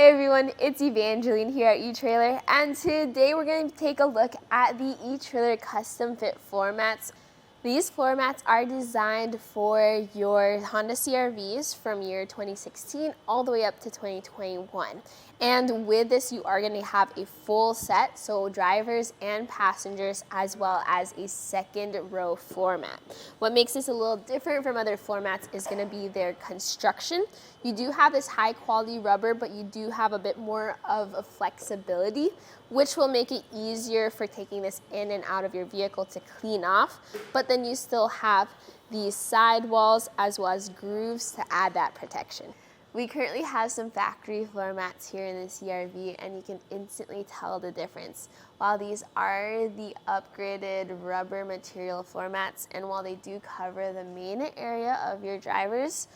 Hey everyone, it's Evangeline here at etrailer, and today we're going to take a look at the etrailer custom fit floor mats. These floor mats are designed for your Honda CR-Vs from year 2016 all the way up to 2021. And with this, you are going to have a full set, so drivers and passengers, as well as a second row floor mat. What makes this a little different from other floor mats is going to be their construction. You do have this high quality rubber, but you do have a bit more of a flexibility, which will make it easier for taking this in and out of your vehicle to clean off. But then you still have these sidewalls as well as grooves to add that protection. We currently have some factory floor mats here in the CR-V, and you can instantly tell the difference. While these are the upgraded rubber material floor mats, and while they do cover the main area of your driver's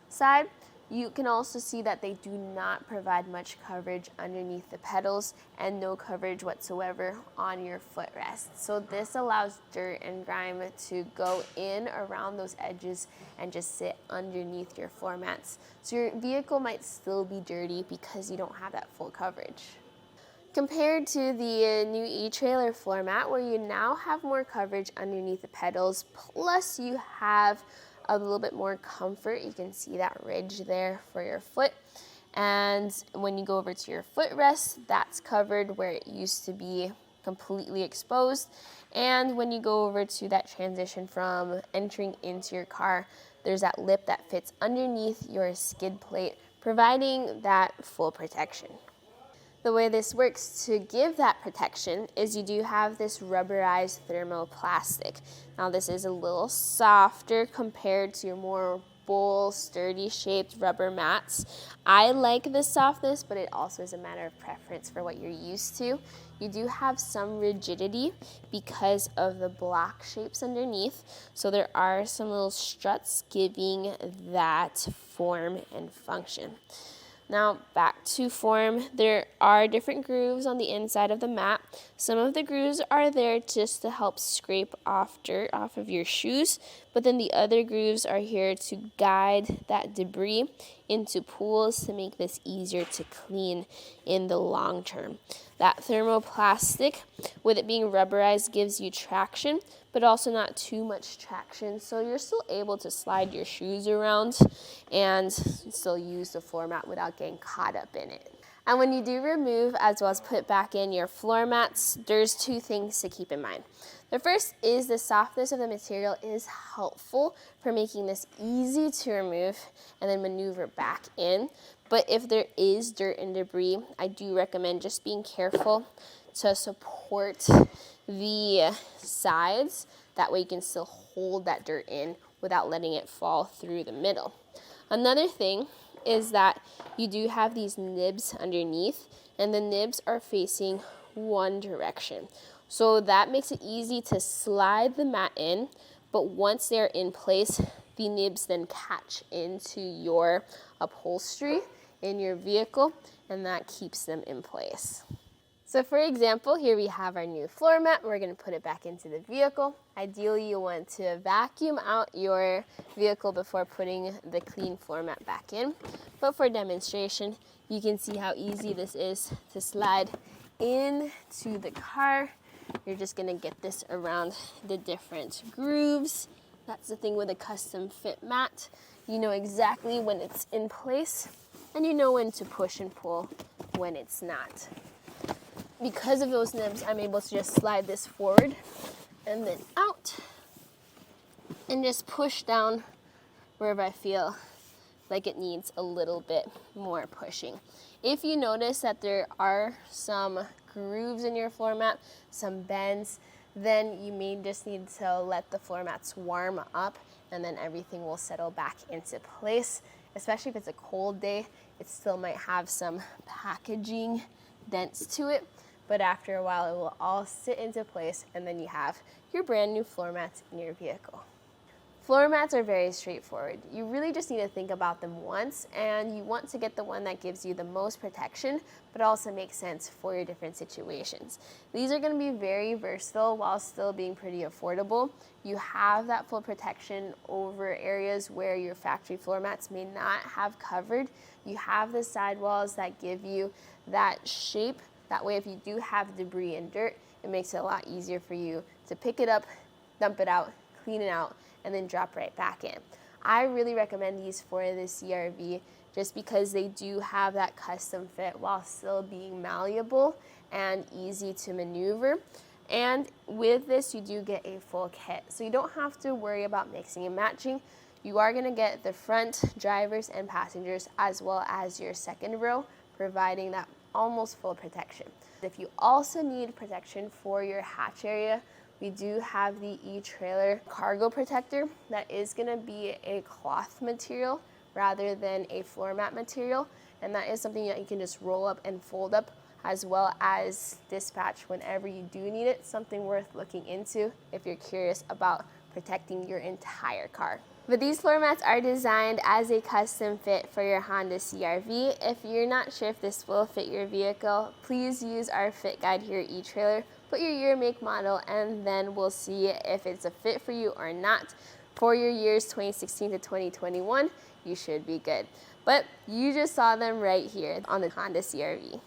side, you can also see that they do not provide much coverage underneath the pedals and no coverage whatsoever on your footrest. So this allows dirt and grime to go in around those edges and just sit underneath your floor mats. So your vehicle might still be dirty because you don't have that full coverage. Compared to the new etrailer floor mat, where you now have more coverage underneath the pedals, plus you have a little bit more comfort. You can see that ridge there for your foot. And when you go over to your footrest, that's covered where it used to be completely exposed. And when you go over to that transition from entering into your car, there's that lip that fits underneath your skid plate, providing that full protection. The way this works to give that protection is you do have this rubberized thermoplastic. Now this is a little softer compared to your more bowl, sturdy shaped rubber mats. I like the softness, but it also is a matter of preference for what you're used to. You do have some rigidity because of the block shapes underneath. So there are some little struts giving that form and function. Now back to form, there are different grooves on the inside of the mat. Some of the grooves are there just to help scrape off dirt off of your shoes, but then the other grooves are here to guide that debris into pools to make this easier to clean in the long term. That thermoplastic, with it being rubberized, gives you traction, but also not too much traction, so you're still able to slide your shoes around and still use the floor mat without getting caught up in it. And when you do remove as well as put back in your floor mats, there's two things to keep in mind. The first is the softness of the material is helpful for making this easy to remove and then maneuver back in. But if there is dirt and debris, I do recommend just being careful to support the sides. That way you can still hold that dirt in without letting it fall through the middle. Another thing is that you do have these nibs underneath, and the nibs are facing one direction. So that makes it easy to slide the mat in, but once they're in place, the nibs then catch into your upholstery in your vehicle, and that keeps them in place. So for example, here we have our new floor mat. We're going to put it back into the vehicle. Ideally, you want to vacuum out your vehicle before putting the clean floor mat back in. But for demonstration, you can see how easy this is to slide into the car. You're just going to get this around the different grooves. That's the thing with a custom fit mat. You know exactly when it's in place, and you know when to push and pull when it's not. Because of those nibs, I'm able to just slide this forward and then out and just push down wherever I feel like it needs a little bit more pushing. If you notice that there are some grooves in your floor mat, some bends, then you may just need to let the floor mats warm up, and then everything will settle back into place. Especially if it's a cold day, it still might have some packaging dents to it, but after a while it will all sit into place, and then you have your brand new floor mats in your vehicle. Floor mats are very straightforward. You really just need to think about them once, and you want to get the one that gives you the most protection, but also makes sense for your different situations. These are going to be very versatile while still being pretty affordable. You have that full protection over areas where your factory floor mats may not have covered. You have the sidewalls that give you that shape. That way, if you do have debris and dirt, it makes it a lot easier for you to pick it up, dump it out, clean it out, and then drop right back in. I really recommend these for the CRV just because they do have that custom fit while still being malleable and easy to maneuver. And with this, you do get a full kit. So you don't have to worry about mixing and matching. You are gonna get the front, drivers and passengers, as well as your second row, providing that almost full protection. If you also need protection for your hatch area, we do have the etrailer cargo protector that is going to be a cloth material rather than a floor mat material, and that is something that you can just roll up and fold up, as well as dispatch whenever you do need it. Something worth looking into if you're curious about protecting your entire car. But these floor mats are designed as a custom fit for your Honda CRV. If you're not sure if this will fit your vehicle, please use our fit guide here at eTrailer. Put your year, make, model, and then we'll see if it's a fit for you or not. For your years 2016 to 2021, you should be good. But you just saw them right here on the Honda CRV.